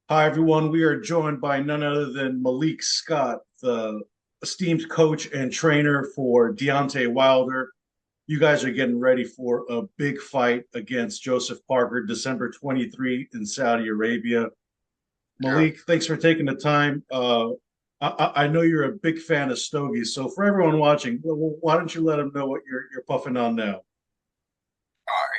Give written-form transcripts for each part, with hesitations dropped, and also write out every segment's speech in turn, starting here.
Hi, everyone. We are joined by none other than Malik Scott, the esteemed coach and trainer for Deontay Wilder. You guys are getting ready for a big fight against Joseph Parker, December 23 in Saudi Arabia. Yeah. Malik, thanks for taking the time. I know you're a big fan of stogies, so for everyone watching, why don't you let them know what you're puffing on now?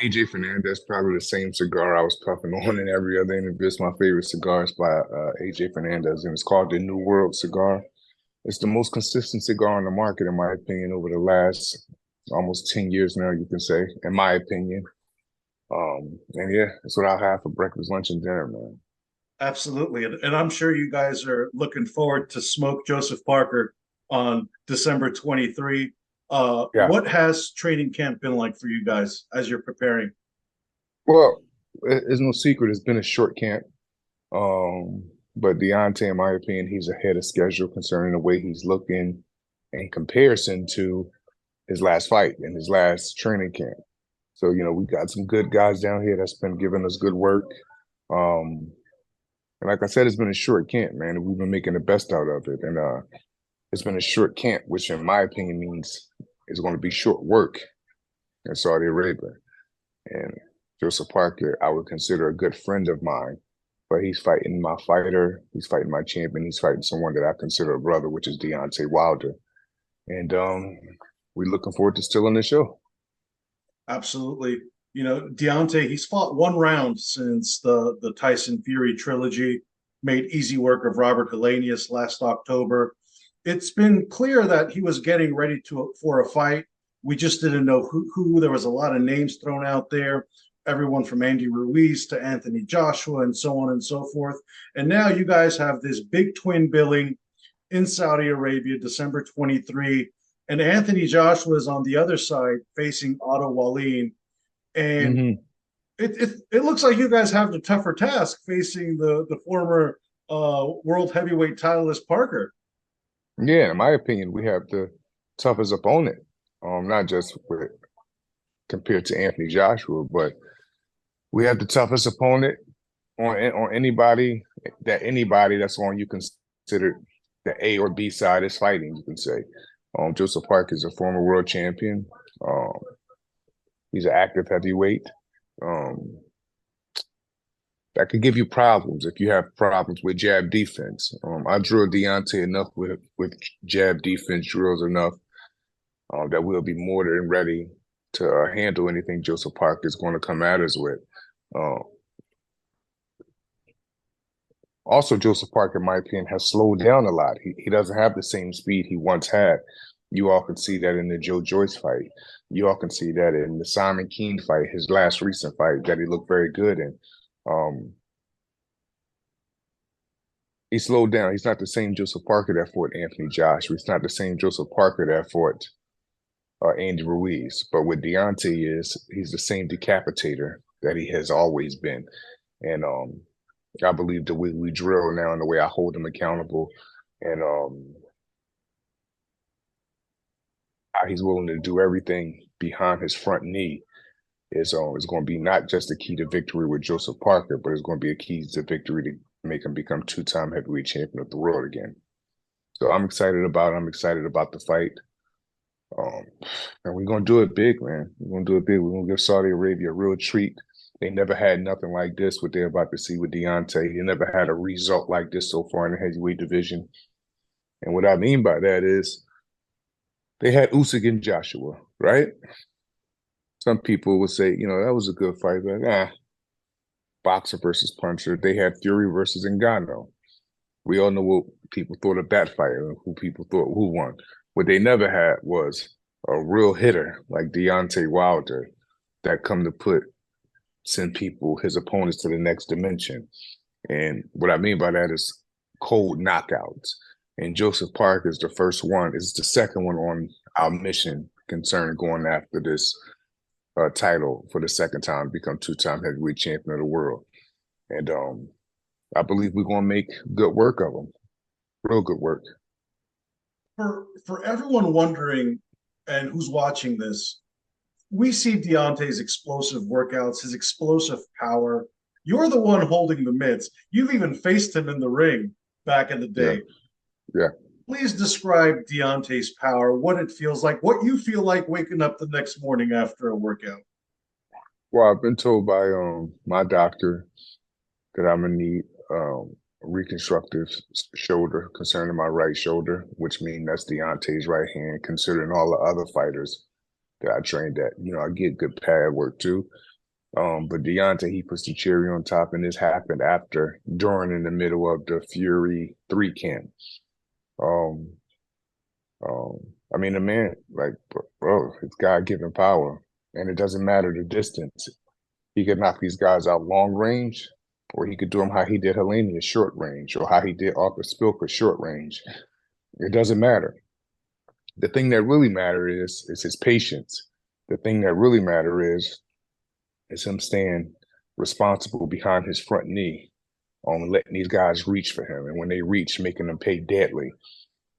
AJ Fernandez, probably the same cigar I was puffing on in every other interview. It's my favorite cigar. It's by AJ Fernandez, and it's called the New World cigar. It's the most consistent cigar on the market, in my opinion, over the last almost 10 years now, you can say, in my opinion. And yeah, that's what I'll have for breakfast, lunch, and dinner, man. Absolutely. And I'm sure you guys are looking forward to smoke Joseph Parker on December 23. Yeah. What has training camp been like for you guys as you're preparing? Well, it's no secret. It's been a short camp. Um, but Deontay, in my opinion, he's ahead of schedule concerning the way he's looking in comparison to his last fight and his last training camp. So, we got some good guys down here that's been giving us good work. Um, and like I said, it's been a short camp, man, and we've been making the best out of it. And it's been a short camp, which in my opinion means it's going to be short work in Saudi Arabia. And Joseph Parker, I would consider a good friend of mine, but he's fighting my fighter, he's fighting my champion, he's fighting someone that I consider a brother, which is Deontay Wilder. And we're looking forward to still in the show. Absolutely. You know, Deontay, he's fought one round since the Tyson Fury trilogy, made easy work of Robert Helenius last October. It's been clear that he was getting ready for a fight. We just didn't know who. There was a lot of names thrown out there, everyone from Andy Ruiz to Anthony Joshua and so on and so forth. And now you guys have this big twin billing in Saudi Arabia, December 23. And Anthony Joshua is on the other side facing Otto Wallin. And Mm-hmm. it looks like you guys have the tougher task facing the former world heavyweight titleist Parker. Yeah, in my opinion, we have the toughest opponent. Not just with compared to Anthony Joshua, but we have the toughest opponent on anybody that's on you consider the A or B side is fighting, you can say. Joseph Park is a former world champion. Um, he's an active heavyweight. Um, that could give you problems if you have problems with jab defense. I drilled Deontay enough with jab defense drills enough that we'll be more than ready to handle anything Joseph Parker is going to come at us with. Uh, Also, Joseph Parker, in my opinion, has slowed down a lot. He doesn't have the same speed he once had. You all can see that in the Joe Joyce fight. You all can see that in the Simon Keane fight, his last recent fight, that he looked very good in. Um, he slowed down. He's not the same Joseph Parker that fought Anthony Joshua. He's not the same Joseph Parker that fought Andy Ruiz. But what Deontay is, he's the same decapitator that he has always been. And I believe the way we drill now and the way I hold him accountable and how he's willing to do everything behind his front knee is going to be not just the key to victory with Joseph Parker, but it's going to be a key to victory to make him become two-time heavyweight champion of the world again. So I'm excited about it. I'm excited about the fight. Um, and we're going to do it big, man. We're going to do it big. We're going to give Saudi Arabia a real treat. They never had nothing like this, what they're about to see with Deontay. They never had a result like this so far in the heavyweight division. And what I mean by that is they had Usyk and Joshua, right? Some people would say, that was a good fight, but boxer versus puncher. They had Fury versus Ngannou. We all know what people thought of that fight and who people thought who won. What they never had was a real hitter like Deontay Wilder that come to send people, his opponents, to the next dimension. And what I mean by that is cold knockouts. And Joseph Park is the first one, is the second one on our mission concerning going after this title for the second time, become two-time heavyweight champion of the world. And I believe we're going to make good work of him, real good work. For everyone wondering and who's watching this, we see Deontay's explosive workouts, his explosive power. You're the one holding the mitts. You've even faced him in the ring back in the Yeah, day. yeah. Please describe Deontay's power, what it feels like, what you feel like waking up the next morning after a workout. Well, I've been told by my doctor that I'm gonna need reconstructive shoulder concerning my right shoulder, which means that's Deontay's right hand, considering all the other fighters that I trained at. You know, I get good pad work too. But Deontay, he puts the cherry on top, and this happened after, during, in the middle of the Fury 3 camp. Um, um, I mean, the man, like, bro, it's God-given power, and it doesn't matter the distance. He could knock these guys out long range, or he could do them how he did Helenius short range, or how he did Arthur Spilker short range. It doesn't matter. The thing that really matters is his patience. The thing that really matters is him staying responsible behind his front knee on letting these guys reach for him. And when they reach, making them pay deadly.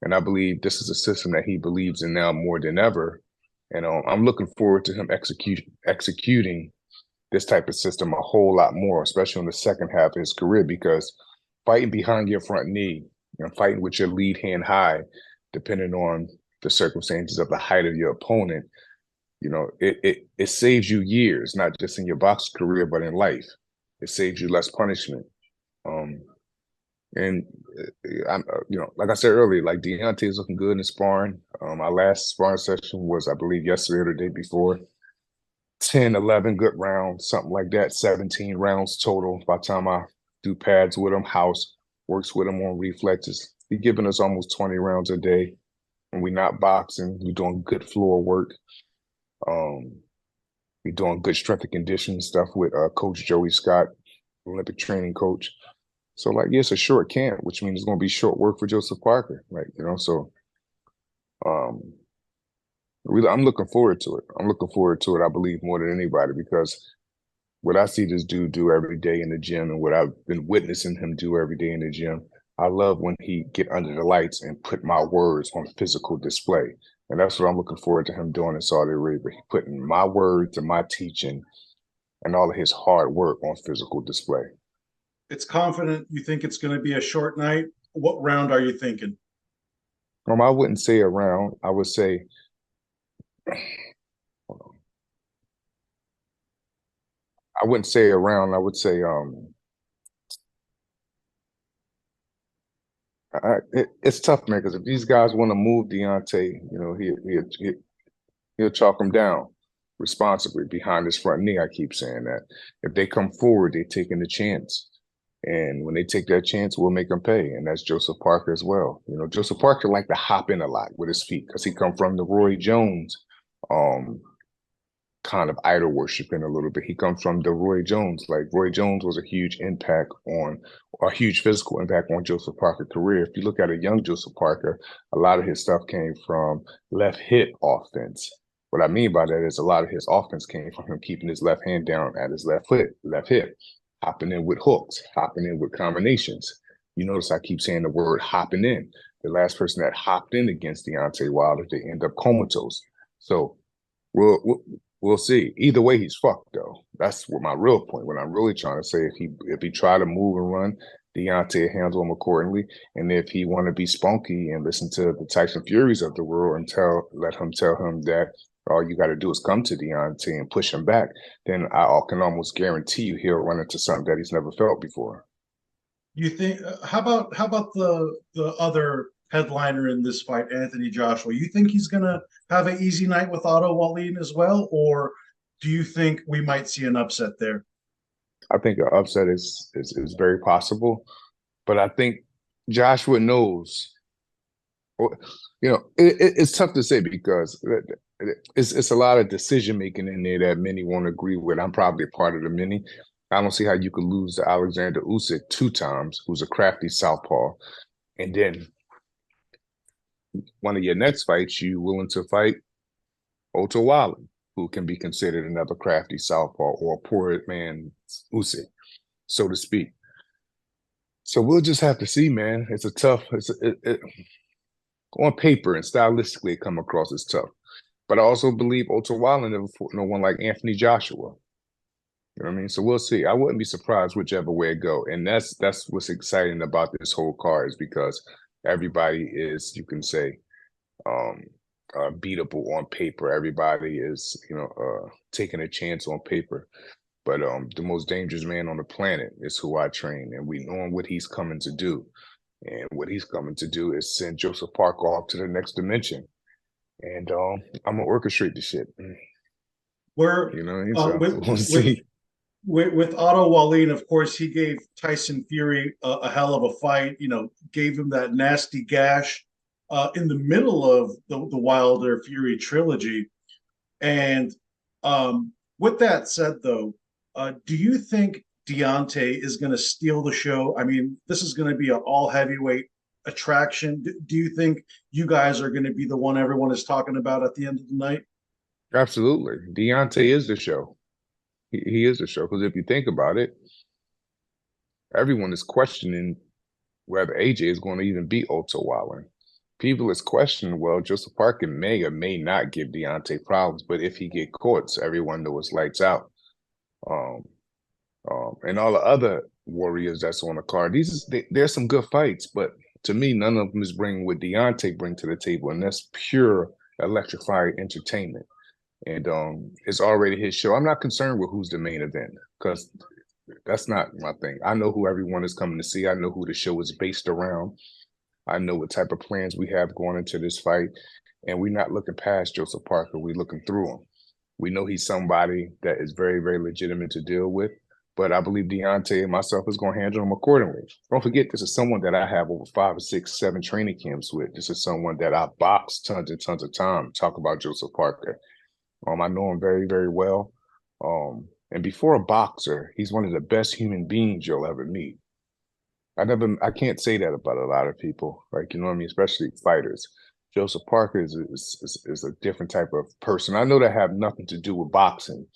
And I believe this is a system that he believes in now more than ever. And I'm looking forward to him executing this type of system a whole lot more, especially in the second half of his career, because fighting behind your front knee and fighting with your lead hand high, depending on the circumstances of the height of your opponent, you know, it saves you years, not just in your boxing career, but in life. It saves you less punishment. Um, and I'm, you know, like I said earlier, like Deontay is looking good in sparring. Our last sparring session was, I believe, yesterday or the day before. 10, 11 good rounds, something like that. 17 rounds total. By the time I do pads with him, house works with him on reflexes. He's giving us almost 20 rounds a day. And we're not boxing. We're doing good floor work. Um, we're doing good strength and conditioning stuff with Coach Joey Scott, Olympic training coach. So, like, yeah, it's a short camp, which means it's going to be short work for Joseph Parker. Like, you know, so um, really, I'm looking forward to it. I'm looking forward to it, I believe, more than anybody, because what I see this dude do every day in the gym and what I've been witnessing him do every day in the gym, I love when he get under the lights and put my words on physical display. And that's what I'm looking forward to him doing in Saudi Arabia. He putting my words and my teaching and all of his hard work on physical display. It's confident. You think it's going to be a short night. What round are you thinking? I wouldn't say around. I would say I wouldn't say around. I would say it's tough, man, because if these guys want to move Deontay, you know, he'll chalk him down responsibly behind his front knee. I keep saying that. If they come forward, they're taking the chance. And when they take that chance, we'll make them pay. And that's Joseph Parker as well. You know, Joseph Parker liked to hop in a lot with his feet because he come from the Roy Jones um, kind of idol worshiping a little bit. He comes from the Roy Jones. Like Roy Jones was a huge impact on, a huge physical impact on Joseph Parker's career. If you look at a young Joseph Parker, a lot of his stuff came from left hip offense. What I mean by that is a lot of his offense came from him keeping his left hand down at his left hip, hopping in with hooks, hopping in with combinations. You notice I keep saying the word hopping in. The last person that hopped in against Deontay Wilder, they end up comatose. So we'll see. Either way, he's fucked though. That's what my real point. What I'm really trying to say, if he try to move and run, Deontay handle him accordingly. And if he want to be spunky and listen to the Tyson Furies of the world and let him tell him that all you got to do is come to Deontay and push him back, then I can almost guarantee you he'll run into something that he's never felt before. You think? How about the other headliner in this fight, Anthony Joshua? You think he's going to have an easy night with Otto Wallin as well, or do you think we might see an upset there? I think an upset is very possible, but I think Joshua knows. You know, it's tough to say because it's a lot of decision making in there that many won't agree with. I'm probably a part of the many. I don't see how you could lose to Alexander Usyk 2 times, who's a crafty southpaw, and then one of your next fights, you willing to fight Otto Wallin, who can be considered another crafty southpaw or a poor man Usyk, so to speak. So we'll just have to see, man. It's a tough. On paper and stylistically, it come across as tough. But I also believe Otto Wallin never fought no one like Anthony Joshua. You know what I mean? So we'll see. I wouldn't be surprised whichever way it go. And that's what's exciting about this whole card is because everybody is, you can say, um beatable on paper. Everybody is, taking a chance on paper. But the most dangerous man on the planet is who I train, and we know what he's coming to do. And what he's coming to do is send Joseph Parker off to the next dimension. And I'm gonna orchestrate the shit. Where You know what I mean? uh, So with we'll with see. with Otto Wallin, of course, he gave Tyson Fury a hell of a fight. Gave him that nasty gash in the middle of the Wilder Fury trilogy. And with that said, though, do you think Deontay is going to steal the show? I mean, this is going to be an all heavyweight attraction. Do you think you guys are going to be the one everyone is talking about at the end of the night? Absolutely. Deontay is the show. He is the show. Because if you think about it, everyone is questioning whether AJ is going to even beat Otto Wallin. People is questioning, well, Joseph Parker may or may not give Deontay problems, but if he get caught, so everyone knows lights out. Um, and all the other warriors that's on the card, there's some good fights, but to me, none of them is bringing what Deontay bring to the table, and that's pure electrifying entertainment. And it's already his show. I'm not concerned with who's the main event because that's not my thing. I know who everyone is coming to see. I know who the show is based around. I know what type of plans we have going into this fight. And we're not looking past Joseph Parker. We're looking through him. We know he's somebody that is very, very legitimate to deal with. But I believe Deontay and myself is going to handle him accordingly. Don't forget, this is someone that I have over 5 or 6, 7 training camps with. This is someone that I boxed tons and tons of time. Talk about Joseph Parker. I know him very, very well. And before a boxer, he's one of the best human beings you'll ever meet. I can't say that about a lot of people, like, you know what I mean, especially fighters. Joseph Parker is a different type of person. I know that have nothing to do with boxing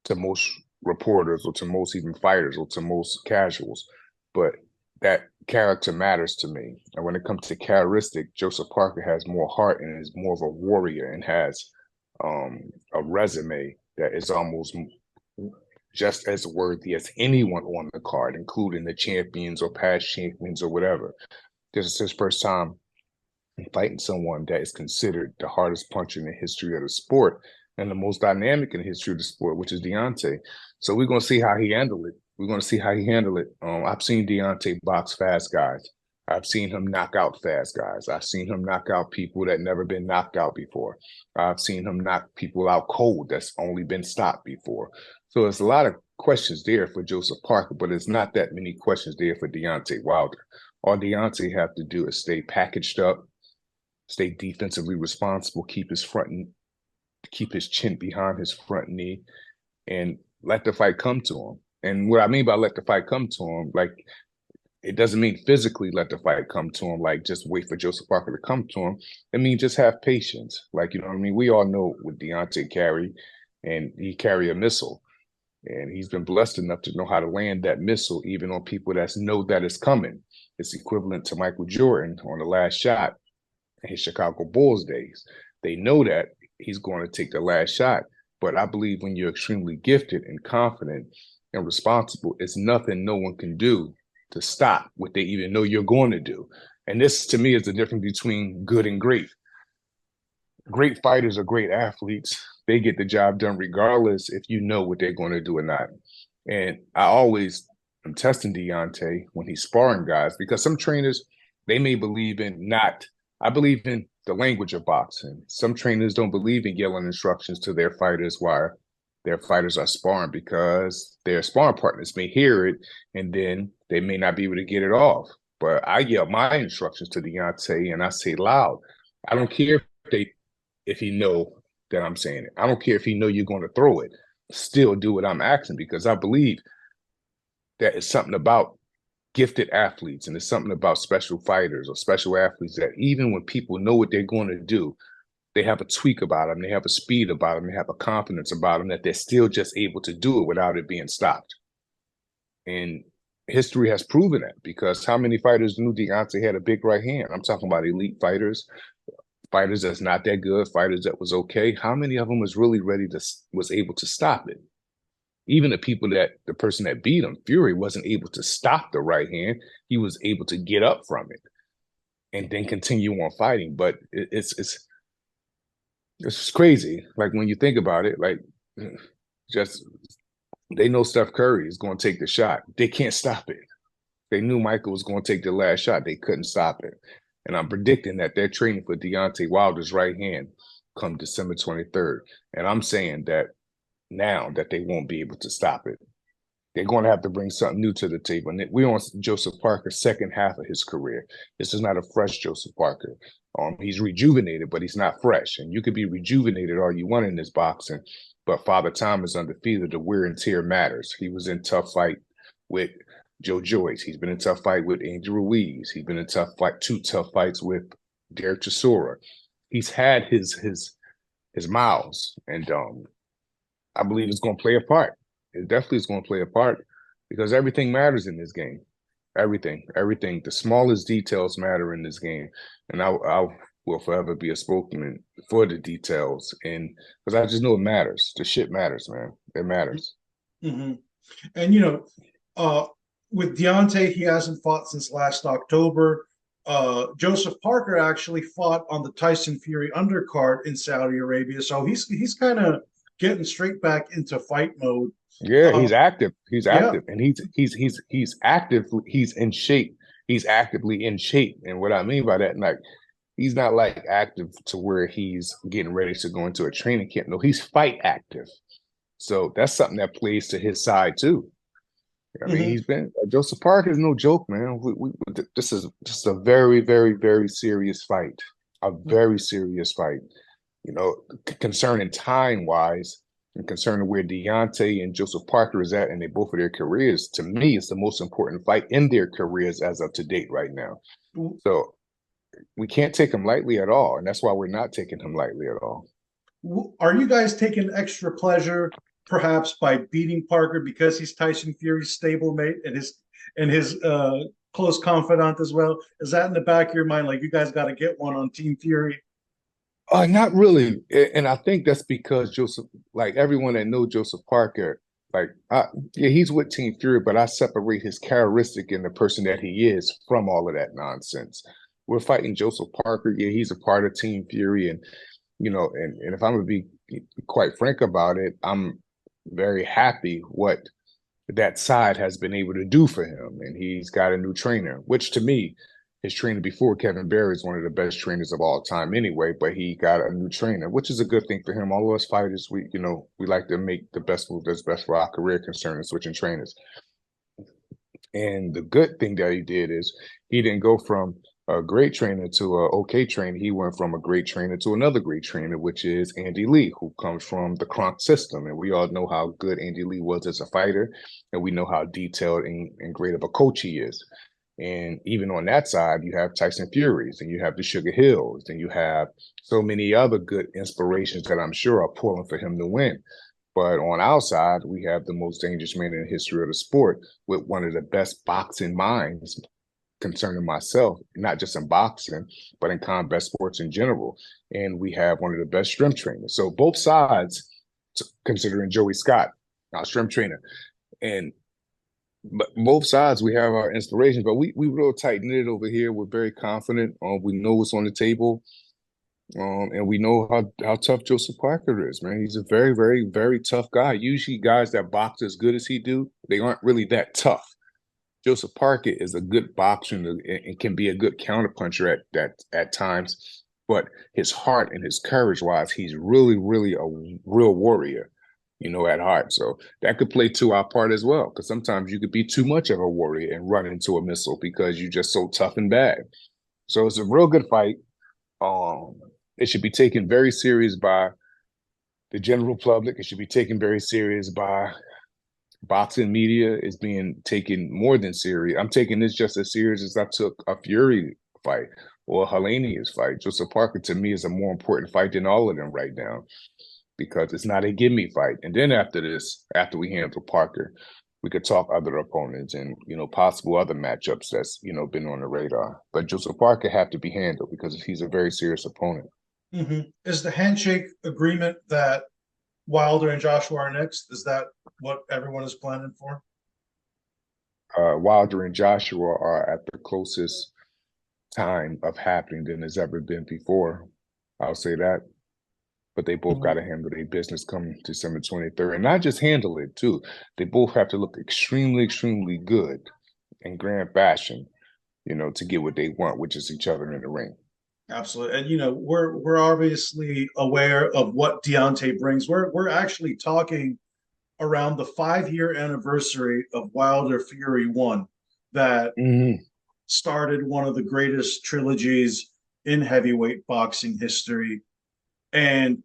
to most reporters or to most even fighters or to most casuals, but that character matters to me. And when it comes to characteristic, Joseph Parker has more heart and is more of a warrior and has a resume that is almost just as worthy as anyone on the card, including the champions or past champions or whatever. This is his first time fighting someone that is considered the hardest puncher in the history of the sport and the most dynamic in the history of the sport, which is Deontay. So we're going to see how he handle it. We're going to see how he handle it. I've seen Deontay box fast guys. I've seen him knock out fast guys. I've seen him knock out people that never been knocked out before. I've seen him knock people out cold that's only been stopped before. So there's a lot of questions there for Joseph Parker, but it's not that many questions there for Deontay Wilder. All Deontay have to do is stay packaged up, stay defensively responsible, keep his chin behind his front knee, and let the fight come to him. And what I mean by let the fight come to him, like, it doesn't mean physically let the fight come to him, like just wait for Joseph Parker to come to him. I mean, just have patience. Like, you know what I mean? We all know what Deontay carry, and he carry a missile. And he's been blessed enough to know how to land that missile, even on people that know that it's coming. It's equivalent to Michael Jordan on the last shot in his Chicago Bulls days. They know that he's going to take the last shot. But I believe when you're extremely gifted and confident and responsible, it's nothing no one can do to stop what they even know you're going to do. And this, to me, is the difference between good and great. Great fighters are great athletes. They get the job done regardless if you know what they're going to do or not. And I always am testing Deontay when he's sparring guys, because some trainers, they may believe in not, I believe in the language of boxing. Some trainers don't believe in yelling instructions to their fighters while their fighters are sparring, because their sparring partners may hear it and then they may not be able to get it off. But I yell my instructions to Deontay and I say loud. I don't care if he know that I'm saying it. I don't care if he know you're going to throw it. Still do what I'm asking, because I believe that it's something about gifted athletes and it's something about special fighters or special athletes that even when people know what they're going to do, they have a tweak about them, they have a speed about them, they have a confidence about them that they're still just able to do it without it being stopped. And history has proven that, because how many fighters knew Deontay had a big right hand? I'm talking about elite fighters, fighters that's not that good, fighters that was okay. How many of them was really was able to stop it? Even the person that beat him, Fury, wasn't able to stop the right hand. He was able to get up from it and then continue on fighting. But it's crazy. Like when you think about it, like just they know Steph Curry is going to take the shot. They can't stop it. They knew Michael was going to take the last shot. They couldn't stop it. And I'm predicting that they're training for Deontay Wilder's right hand come December 23rd. And I'm saying that now that they won't be able to stop it. They're going to have to bring something new to the table. And we're on Joseph Parker's second half of his career. This is not a fresh Joseph Parker. He's rejuvenated, but he's not fresh. And you could be rejuvenated all you want in this boxing, but Father Time is undefeated. The wear and tear matters. He was in tough fight with Joe Joyce. He's been in tough fight with Angel Ruiz. He's been in two tough fights with Derek Chisora. He's had his miles, and I believe it's going to play a part. It definitely is going to play a part because everything matters in this game. Everything. The smallest details matter in this game. And I will forever be a spokesman for the details. And because I just know it matters. The shit matters, man. It matters. Mm-hmm. And, with Deontay, he hasn't fought since last October. Joseph Parker actually fought on the Tyson Fury undercard in Saudi Arabia. So he's kind of getting straight back into fight mode. Yeah, he's active. He's active, and he's active. He's in shape. He's actively in shape, and what I mean by that, like, he's not like active to where he's getting ready to go into a training camp. No, he's fight active. So that's something that plays to his side too. I mean, he's been Joseph Parker is no joke, man. This is just a very, very, very serious fight. A very serious fight. Concerning time wise. And concerning where Deontay and Joseph Parker is at in both of their careers, to me, it's the most important fight in their careers as of to date right now. So we can't take him lightly at all, and that's why we're not taking him lightly at all. Are you guys taking extra pleasure, perhaps, by beating Parker because he's Tyson Fury's stablemate and his close confidant as well? Is that in the back of your mind, like you guys got to get one on Team Fury? Not really, and I think that's because Joseph, like everyone that knows Joseph Parker, he's with Team Fury, but I separate his characteristic and the person that he is from all of that nonsense. We're fighting Joseph Parker. Yeah, he's a part of Team Fury, and and if I'm gonna be quite frank about it, I'm very happy what that side has been able to do for him, and he's got a new trainer, which to me. His trainer before, Kevin Barry, is one of the best trainers of all time anyway, but he got a new trainer, which is a good thing for him. All of us fighters, we like to make the best move that's best for our career concerning switching trainers. And the good thing that he did is he didn't go from a great trainer to an okay trainer. He went from a great trainer to another great trainer, which is Andy Lee, who comes from the Kronk system. And we all know how good Andy Lee was as a fighter, and we know how detailed and great of a coach he is. And even on that side, you have Tyson Furies and you have the Sugar Hills and you have so many other good inspirations that I'm sure are pulling for him to win. But on our side, we have the most dangerous man in the history of the sport with one of the best boxing minds concerning myself, not just in boxing, but in combat sports in general. And we have one of the best strength trainers. So both sides, considering Joey Scott, our strength trainer, but both sides, we have our inspirations, but we real tight-knit over here. We're very confident. We know what's on the table, and we know how tough Joseph Parker is, man. He's a very, very, very tough guy. Usually guys that box as good as he do, they aren't really that tough. Joseph Parker is a good boxer and can be a good counterpuncher at times, but his heart and his courage-wise, he's really, really a real warrior. At heart. So that could play to our part as well, because sometimes you could be too much of a warrior and run into a missile because you're just so tough and bad. So it's a real good fight. It should be taken very serious by the general public. It should be taken very serious by boxing media. Is being taken more than serious. I'm taking this just as serious as I took a Fury fight or a Helenius fight. Joseph Parker, to me, is a more important fight than all of them right now, because it's not a gimme fight. And then after we handle Parker, we could talk other opponents and, possible other matchups that's, been on the radar. But Joseph Parker have to be handled because he's a very serious opponent. Is the handshake agreement that Wilder and Joshua are next, is that what everyone is planning for? Wilder and Joshua are at the closest time of happening than has ever been before. I'll say that. But they both got Mhm. to handle their business come December 23rd. And not just handle it, too. They both have to look extremely, extremely good in grand fashion, to get what they want, which is each other in the ring. Absolutely. And we're obviously aware of what Deontay brings. We're actually talking around the 5 year anniversary of Wilder Fury 1 that Mm-hmm. started one of the greatest trilogies in heavyweight boxing history. And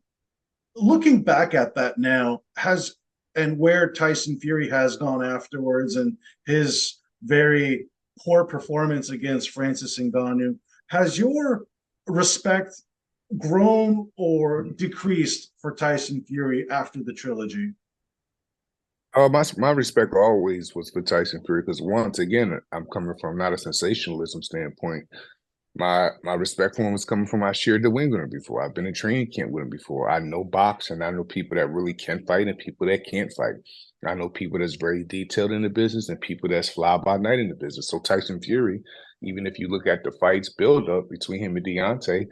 looking back at that now, has and where Tyson Fury has gone afterwards and his very poor performance against Francis Ngannou, has your respect grown or decreased for Tyson Fury after the trilogy? My respect always was for Tyson Fury because once again, I'm coming from not a sensationalism standpoint. My respect for him was coming from I shared the wing with him before. I've been in training camp with him before. I know boxing. I know people that really can fight and people that can't fight. I know people that's very detailed in the business and people that's fly by night in the business. So Tyson Fury, even if you look at the fights build up between him and Deontay,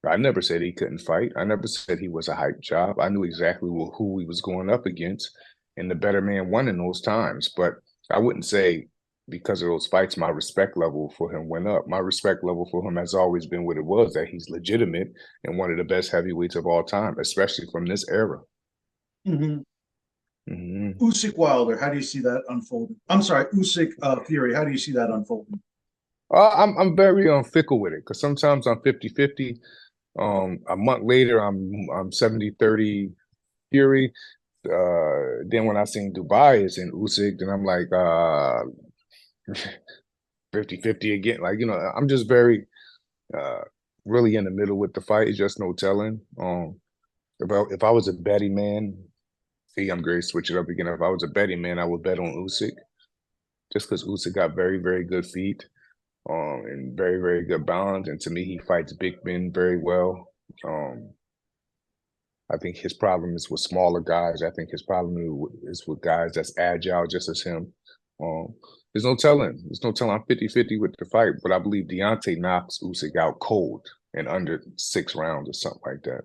I never said he couldn't fight. I never said he was a hype job. I knew exactly who he was going up against, and the better man won in those times. But I wouldn't say because of those fights, my respect level for him went up. My respect level for him has always been what it was, that he's legitimate and one of the best heavyweights of all time, especially from this era. Mm-hmm. Mm-hmm. Usyk Wilder, how do you see that unfolding? I'm sorry, Usyk Fury, how do you see that unfolding? I'm very fickle with it because sometimes I'm 50-50. A month later, I'm 70-30 Fury. Then when I seen Dubai is in Usyk, then I'm like 50-50 again. Like, I'm just very uh really in the middle with the fight. It's just no telling. If I was a betting man, see, I'm great. Switch it up again. If I was a betting man, I would bet on Usyk just because Usyk got very, very good feet, and very, very good balance. And to me, he fights big men very well. Um, I think his problem is with smaller guys. I think his problem is with guys that's agile, just as him. Um, there's no telling. There's no telling. I'm 50-50 with the fight, but I believe Deontay knocks Usyk out cold in under 6 rounds or something like that.